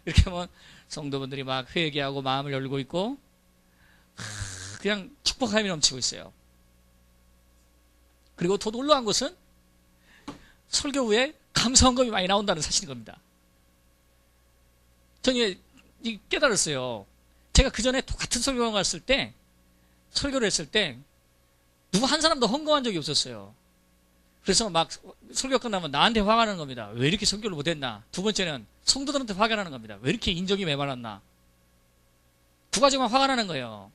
이렇게 하면 성도분들이 막 회개하고 마음을 열고 있고 그냥 축복함이 넘치고 있어요. 그리고 더 놀라운 것은 설교 후에 감사원금이 많이 나온다는 사실인 겁니다. 저는 깨달았어요. 제가 그 전에 똑같은 설교를 갔을 때, 설교를 했을 때 누구 한 사람도 헌금한 적이 없었어요. 그래서 막 설교 끝나면 나한테 화가 나는 겁니다. 왜 이렇게 설교를 못했나? 두 번째는 성도들한테 화가 나는 겁니다. 왜 이렇게 인정이 메말랐나? 두 가지만 화가 나는 거예요.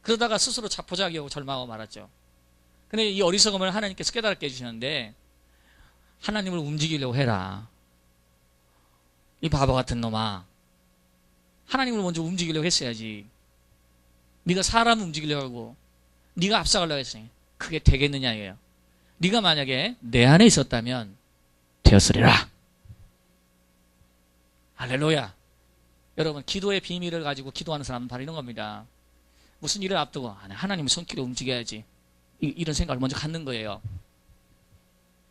그러다가 스스로 자포자기하고 절망하고 말았죠. 근데 이 어리석음을 하나님께서 깨달게 해주시는데, 하나님을 움직이려고 해라. 이 바보 같은 놈아. 하나님을 먼저 움직이려고 했어야지. 네가 사람 움직이려고 하고 네가 앞서가려고 했으니 그게 되겠느냐 이거예요. 네가 만약에 내 안에 있었다면 되었으리라. 할렐루야. 여러분, 기도의 비밀을 가지고 기도하는 사람은 바로 이런 겁니다. 무슨 일을 앞두고 하나님의 손길을 움직여야지, 이런 생각을 먼저 갖는 거예요.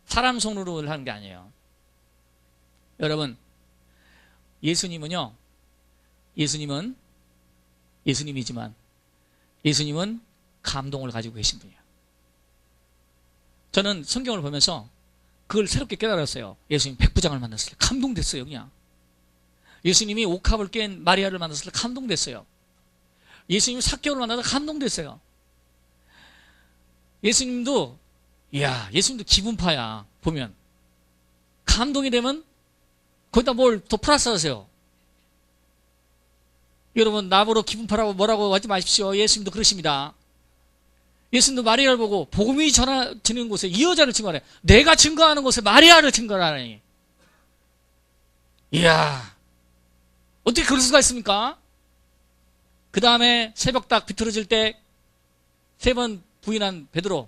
사람 손으로 하는 게 아니에요. 여러분, 예수님은요, 예수님이지만 예수님은 감동을 가지고 계신 분이에요. 저는 성경을 보면서 그걸 새롭게 깨달았어요. 예수님 백부장을 만났을 때 감동됐어요. 그냥 예수님이 옥합을 깬 마리아를 만났을 때 감동됐어요. 예수님이 삭개오를 만나서 감동됐어요. 예수님도 기분파야. 보면 감동이 되면 거기다 뭘 더 플러스 하세요. 여러분, 나보러 기분파라고 뭐라고 하지 마십시오. 예수님도 그러십니다. 예수님도 마리아를 보고 복음이 전해지는 곳에 이 여자를 증거하래. 내가 증거하는 곳에 마리아를 증거하라니. 이야, 어떻게 그럴 수가 있습니까? 그 다음에 새벽 딱 비틀어질 때 3번 부인한 베드로,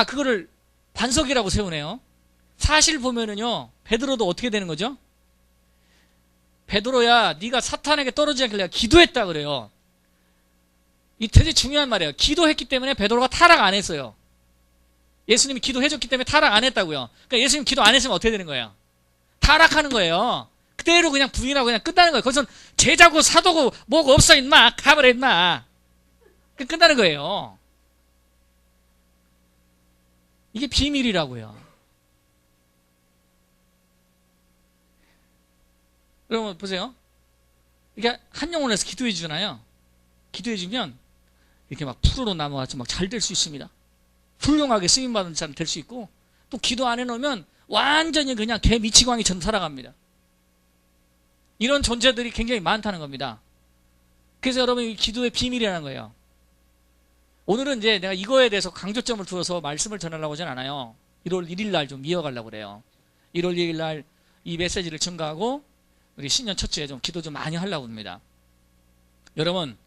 그거를 반석이라고 세우네요. 사실 보면은요, 베드로도 어떻게 되는 거죠? 베드로야, 네가 사탄에게 떨어지지 않게 내가 기도했다 그래요. 이 되게 중요한 말이에요. 기도했기 때문에 베드로가 타락 안 했어요. 예수님이 기도해줬기 때문에 타락 안 했다고요. 그러니까 예수님 기도 안 했으면 어떻게 되는 거예요? 타락하는 거예요. 그대로 그냥 부인하고 그냥 끝나는 거예요. 거기서 제자고 사도고 뭐고 없어 임마, 가버려 임마. 끝나는 거예요. 이게 비밀이라고요. 여러분 보세요. 이렇게 한 영혼을 해서 기도해 주잖아요. 기도해 주면 이렇게 막 푸르로 남아서 막 잘 될 수 있습니다. 훌륭하게 쓰임받은 사람 될 수 있고, 또 기도 안 해놓으면 완전히 그냥 개 미치광이처럼 살아갑니다. 이런 존재들이 굉장히 많다는 겁니다. 그래서 여러분, 이 기도의 비밀이라는 거예요. 오늘은 이제 내가 이거에 대해서 강조점을 두어서 말씀을 전하려고 하진 않아요. 1월 1일 날 좀 이어가려고 그래요. 1월 1일 날 이 메시지를 증거하고 우리 신년 첫 주에 좀 기도 좀 많이 하려고 합니다. 여러분,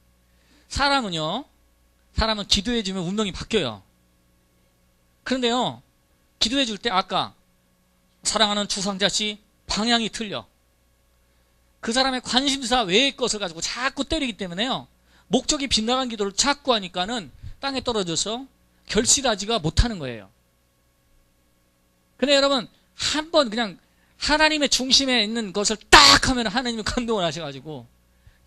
사람은 기도해주면 운명이 바뀌어요. 그런데요, 기도해줄 때 아까 사랑하는 주상자씨 방향이 틀려. 그 사람의 관심사 외의 것을 가지고 자꾸 때리기 때문에요, 목적이 빗나간 기도를 자꾸 하니까는 땅에 떨어져서 결실하지가 못하는 거예요. 근데 여러분, 한번 그냥 하나님의 중심에 있는 것을 딱 하면 하나님이 감동을 하셔가지고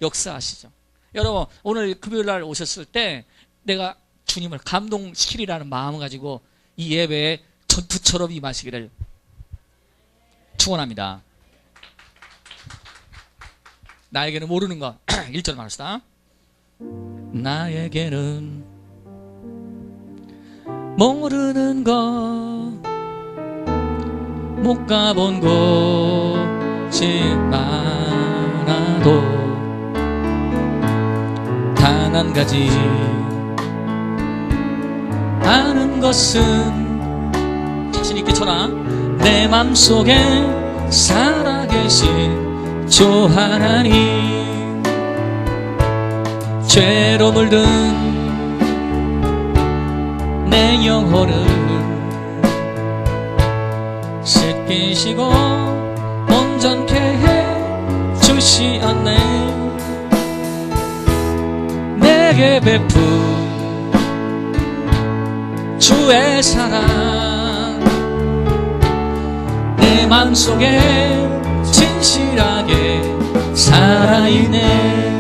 역사하시죠. 여러분, 오늘 금요일날 오셨을 때 내가 주님을 감동시키리라는 마음을 가지고 이 예배에 전투처럼 임하시기를 축원합니다. 나에게는 모르는 거 1절 말합시다. 나에게는 모르는 것, 못 가본 곳이 많아도 단 한 가지 아는 것은, 자신있게 쳐라, 내 맘속에 살아계신 주 하나님, 죄로 물든 내 영혼을 씻기시고 온전케 해 주시었네. 내게 베푼 주의 사랑, 내 맘속에 진실 생각에 살아있네.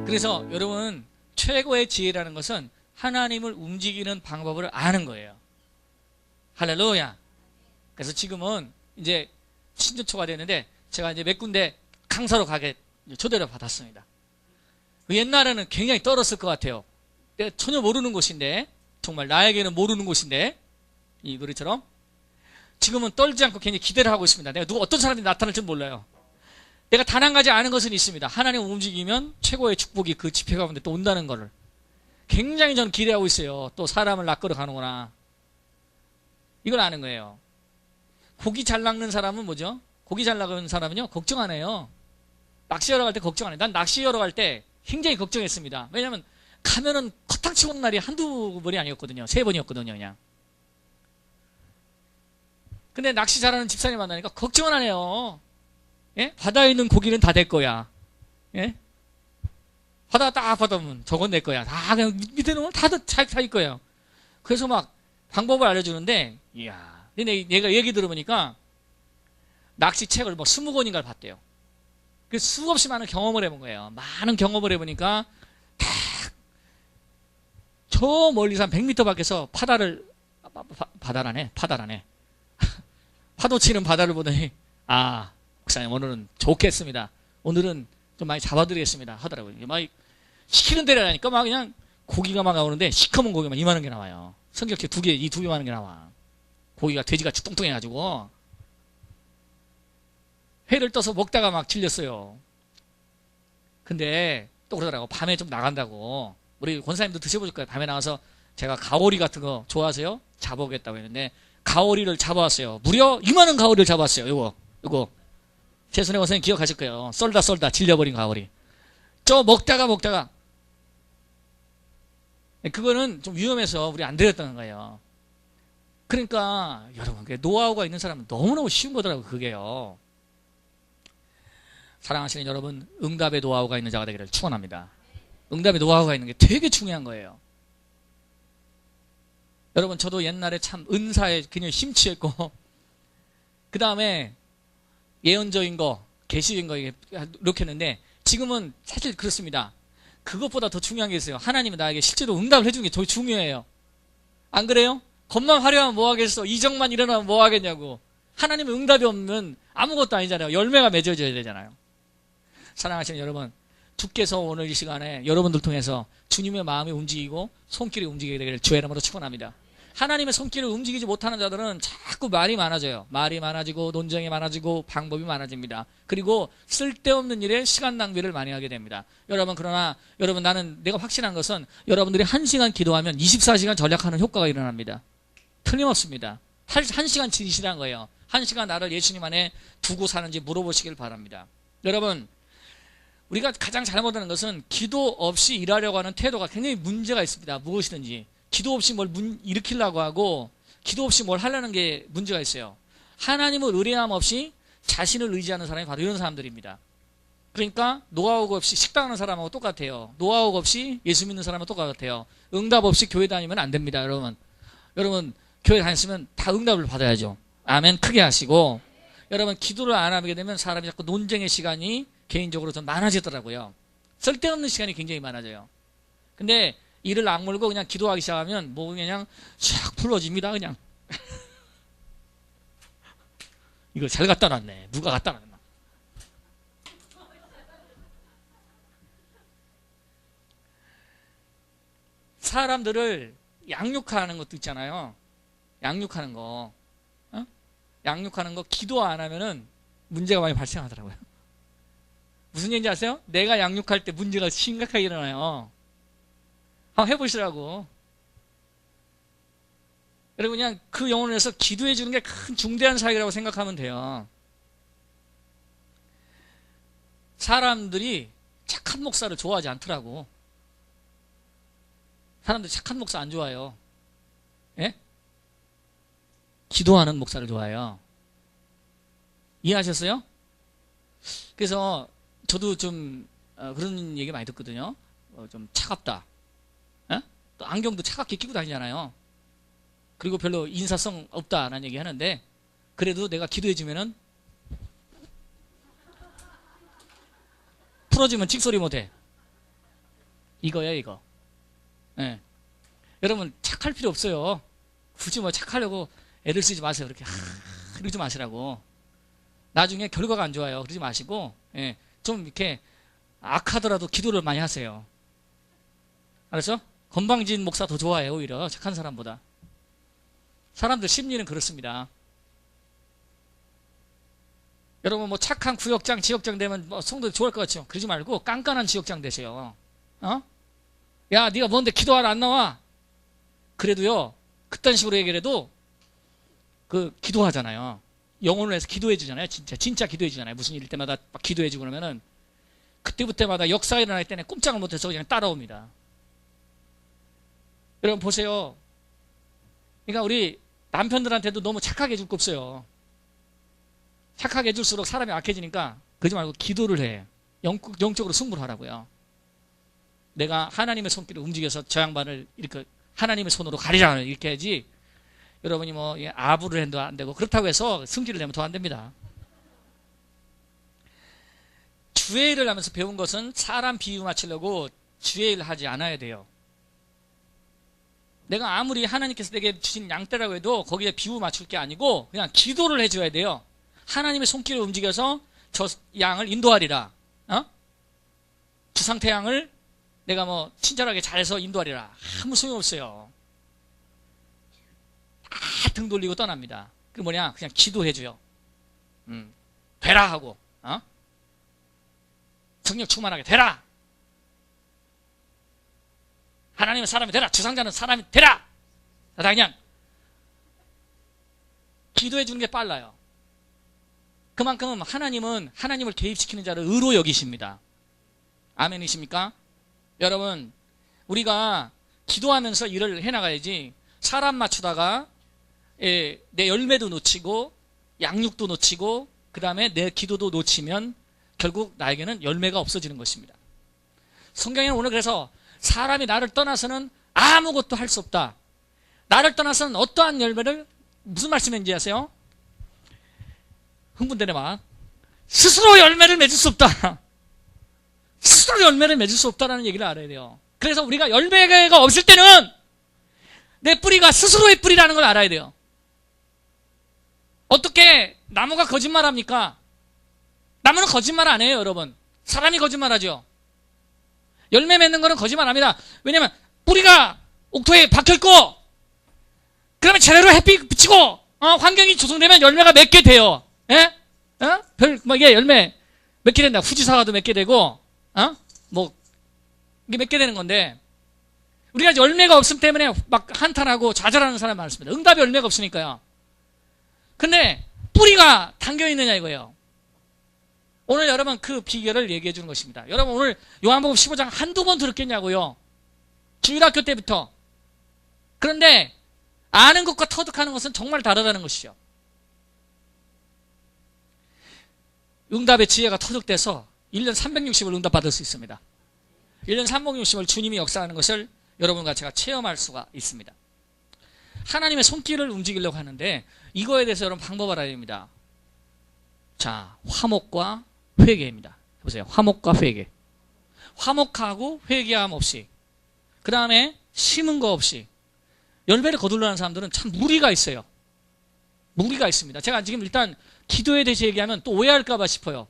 그래서 여러분, 최고의 지혜라는 것은 하나님을 움직이는 방법을 아는 거예요. 할렐루야. 그래서 지금은 이제 신년초가 됐는데 제가 이제 몇 군데 강사로 가게 초대를 받았습니다. 옛날에는 굉장히 떨었을 것 같아요. 내가 전혀 모르는 곳인데, 정말 나에게는 모르는 곳인데, 이 노래처럼 지금은 떨지 않고 굉장히 기대를 하고 있습니다. 내가 어떤 사람이 나타날지 몰라요. 내가 단 한 가지 아는 것은 있습니다. 하나님 움직이면 최고의 축복이 그 집회 가운데 또 온다는 거를 굉장히 저는 기대하고 있어요. 또 사람을 낚으러 가는구나, 이걸 아는 거예요. 고기 잘 낚는 사람은 뭐죠? 고기 잘 낚는 사람은요, 걱정 안 해요. 낚시하러 갈 때 걱정 안 해요. 난 낚시하러 갈 때 굉장히 걱정했습니다. 왜냐하면 가면은 커탕치 오는 날이 한두 번이 아니었거든요. 3번이었거든요, 그냥. 근데 낚시 잘하는 집사님 만나니까 걱정은 안 해요. 예? 바다에 있는 고기는 다 내 거야. 예? 바다 딱 받아보면 저건 내 거야. 다 그냥 밑에 놓으면 다 자기 거예요. 그래서 막 방법을 알려주는데, 이야. 근데 얘가 얘기 들어보니까 낚시 책을 뭐 20권인가를 봤대요. 그 수없이 많은 경험을 해본 거예요. 많은 경험을 해보니까 딱 저 멀리서 한 100m 밖에서 바다라네. 파도 치는 바다를 보더니, 아, 목사님 오늘은 좋겠습니다. 오늘은 좀 많이 잡아드리겠습니다 하더라고요. 막 시키는 대로 하니까 막 그냥 고기가 막 나오는데 시커먼 고기만 이만한 게 나와요. 성격해 이 두 개 많은 게 나와. 고기가 돼지같이 뚱뚱해가지고 회를 떠서 먹다가 막 질렸어요. 근데 또 그러더라고. 밤에 좀 나간다고. 우리 권사님도 드셔보실 거예요. 밤에 나가서 제가 가오리 같은 거 좋아하세요? 잡아오겠다고 했는데 가오리를 잡아왔어요. 무려 이만한 가오리를 잡아왔어요. 요거 최순애 권사님 기억하실 거예요. 썰다 질려버린 가오리. 저 먹다가 그거는 좀 위험해서 우리 안 드렸던 거예요. 그러니까 여러분, 노하우가 있는 사람은 너무너무 쉬운 거더라고요. 그게요. 사랑하시는 여러분, 응답의 노하우가 있는 자가 되기를 축원합니다. 응답의 노하우가 있는 게 되게 중요한 거예요. 여러분, 저도 옛날에 참 은사에 그냥 심취했고 그 다음에 예언적인 거, 계시적인 거 이렇게 했는데 지금은 사실 그렇습니다. 그것보다 더 중요한 게 있어요. 하나님이 나에게 실제로 응답을 해주는 게 더 중요해요. 안 그래요? 겉만 화려하면 뭐 하겠어? 이적만 일어나면 뭐 하겠냐고. 하나님의 응답이 없는 아무것도 아니잖아요. 열매가 맺어져야 되잖아요. 사랑하시는 여러분, 주께서 오늘 이 시간에 여러분들 통해서 주님의 마음이 움직이고 손길이 움직이게 되기를 주의 이름으로 축원합니다. 하나님의 손길을 움직이지 못하는 자들은 자꾸 말이 많아져요. 말이 많아지고 논쟁이 많아지고 방법이 많아집니다. 그리고 쓸데없는 일에 시간 낭비를 많이 하게 됩니다. 그러나 여러분, 내가 확신한 것은 여러분들이 1시간 기도하면 24시간 전략하는 효과가 일어납니다. 틀림없습니다. 1시간 지시라는 거예요. 1시간 나를 예수님 안에 두고 사는지 물어보시길 바랍니다. 여러분, 우리가 가장 잘못하는 것은 기도 없이 일하려고 하는 태도가 굉장히 문제가 있습니다. 무엇이든지 기도 없이 뭘 일으키려고 하고 기도 없이 뭘 하려는 게 문제가 있어요. 하나님을 의뢰함 없이 자신을 의지하는 사람이 바로 이런 사람들입니다. 그러니까 노하우가 없이 식당하는 사람하고 똑같아요. 노하우가 없이 예수 믿는 사람하고 똑같아요. 응답 없이 교회 다니면 안 됩니다. 여러분 교회 다녔으면 다 응답을 받아야죠. 아멘. 크게 하시고, 여러분, 기도를 안 하게 되면 사람이 자꾸 논쟁의 시간이 개인적으로 좀 많아지더라고요. 쓸데없는 시간이 굉장히 많아져요. 근데 이를 악물고 그냥 기도하기 시작하면 뭐 그냥 쫙 풀어집니다. 그냥 이거 잘 갖다 놨네. 누가 갖다 놨나? 사람들을 양육하는 것도 있잖아요. 양육하는 거, 양육하는 거 기도 안 하면은 문제가 많이 발생하더라고요. 무슨 얘기인지 아세요? 내가 양육할 때 문제가 심각하게 일어나요. 한번 해보시라고. 여러분, 그냥 그 영혼을 위해서 기도해 주는 게 큰 중대한 사역이라고 생각하면 돼요. 사람들이 착한 목사를 좋아하지 않더라고. 사람들이 착한 목사 안 좋아해요. 예? 기도하는 목사를 좋아해요. 이해하셨어요? 그래서 저도 좀 그런 얘기 많이 듣거든요. 좀 차갑다. 또 안경도 차갑게 끼고 다니잖아요. 그리고 별로 인사성 없다라는 얘기 하는데, 그래도 내가 기도해 주면은 풀어주면 찍소리 못해. 이거야 이거. 예. 여러분 착할 필요 없어요. 굳이 뭐 착하려고 애를 쓰지 마세요. 그렇게 그러지 마시라고. 나중에 결과가 안 좋아요. 그러지 마시고, 예, 좀 이렇게 악하더라도 기도를 많이 하세요. 알았죠? 건방진 목사 더 좋아해요. 오히려 착한 사람보다. 사람들 심리는 그렇습니다. 여러분 뭐 착한 구역장, 지역장 되면 뭐 성도 좋아할 것 같죠? 그러지 말고 깐깐한 지역장 되세요. 어? 야, 네가 뭔데 기도하러 안 나와? 그래도요, 그딴 식으로 얘기를 해도 그 기도하잖아요. 영혼을 위해서 기도해 주잖아요. 진짜 기도해 주잖아요. 무슨 일일 때마다 막 기도해 주고 그러면은 그때부터마다 역사가 일어날 때는 꼼짝을 못해서 그냥 따라옵니다. 여러분 보세요. 그러니까 우리 남편들한테도 너무 착하게 해줄 거 없어요. 착하게 해줄수록 사람이 악해지니까 그러지 말고 기도를 해. 영적으로 승부를 하라고요. 내가 하나님의 손길을 움직여서 저 양반을 이렇게 하나님의 손으로 가리라 이렇게 해야지. 여러분이 뭐 아부를 해도 안 되고 그렇다고 해서 승질을 내면 더 안 됩니다. 주의 일을 하면서 배운 것은 사람 비유 맞추려고 주의 일을 하지 않아야 돼요. 내가 아무리 하나님께서 내게 주신 양떼라고 해도 거기에 비유 맞출 게 아니고 그냥 기도를 해줘야 돼요. 하나님의 손길을 움직여서 저 양을 인도하리라. 주상태 양을 내가 뭐 친절하게 잘해서 인도하리라. 아무 소용없어요. 다 등 돌리고 떠납니다. 그 뭐냐? 그냥 기도해줘요. 되라 하고, 성령 충만하게 되라. 하나님은 사람이 되라. 주상자는 사람이 되라. 다 그냥 기도해주는 게 빨라요. 그만큼 하나님은 하나님을 개입시키는 자를 의로 여기십니다. 아멘이십니까? 여러분, 우리가 기도하면서 일을 해나가야지 사람 맞추다가 내 열매도 놓치고 양육도 놓치고 그 다음에 내 기도도 놓치면 결국 나에게는 열매가 없어지는 것입니다. 성경에는 오늘 그래서 사람이 나를 떠나서는 아무것도 할 수 없다. 나를 떠나서는 어떠한 열매를, 무슨 말씀인지 아세요? 흥분되네 막. 스스로 열매를 맺을 수 없다. 스스로 열매를 맺을 수 없다는 얘기를 알아야 돼요. 그래서 우리가 열매가 없을 때는 내 뿌리가 스스로의 뿌리라는 걸 알아야 돼요. 어떻게 나무가 거짓말합니까? 나무는 거짓말 안 해요, 여러분. 사람이 거짓말하죠. 열매 맺는 거는 거짓말합니다. 왜냐면 뿌리가 옥토에 박혀있고 그러면 제대로 햇빛 비치고 환경이 조성되면 열매가 맺게 돼요. 예? 이게 열매 맺게 된다. 후지사과도 맺게 되고 뭐 이게 맺게 되는 건데 우리가 열매가 없음 때문에 막 한탄하고 좌절하는 사람이 많습니다. 응답의 열매가 없으니까요. 근데 뿌리가 담겨있느냐 이거예요. 오늘 여러분 그 비결을 얘기해 주는 것입니다. 여러분 오늘 요한복음 15장 한두 번 들었겠냐고요. 주일학교 때부터. 그런데 아는 것과 터득하는 것은 정말 다르다는 것이죠. 응답의 지혜가 터득돼서 1년 360을 응답받을 수 있습니다. 1년 360을 주님이 역사하는 것을 여러분과 제가 체험할 수가 있습니다. 하나님의 손길을 움직이려고 하는데 이거에 대해서 여러분 방법을 알아야 됩니다. 자, 화목과 회개입니다. 보세요. 화목과 회개. 화목하고 회개함 없이, 그 다음에 심은 거 없이 열매를 거두려는 사람들은 참 무리가 있어요. 무리가 있습니다. 제가 지금 일단 기도에 대해서 얘기하면 또 오해할까봐 싶어요.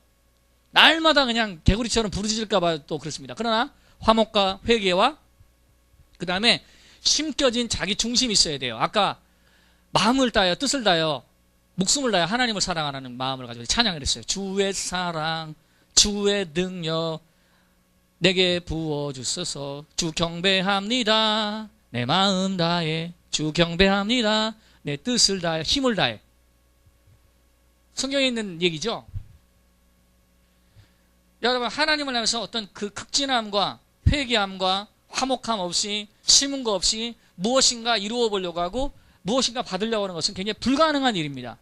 날마다 그냥 개구리처럼 부르짖을까봐 또 그렇습니다. 그러나 화목과 회개와 그 다음에 심겨진 자기 중심이 있어야 돼요. 아까 마음을 다하여 뜻을 다하여 목숨을 다하여 하나님을 사랑하는 마음을 가지고 찬양을 했어요. 주의 사랑, 주의 능력 내게 부어주소서. 주 경배합니다. 내 마음 다해 주 경배합니다. 내 뜻을 다해 힘을 다해. 성경에 있는 얘기죠. 여러분 하나님을 향해서 어떤 그 극진함과 회개함과 화목함 없이 심은 거 없이 무엇인가 이루어 보려고 하고 무엇인가 받으려고 하는 것은 굉장히 불가능한 일입니다.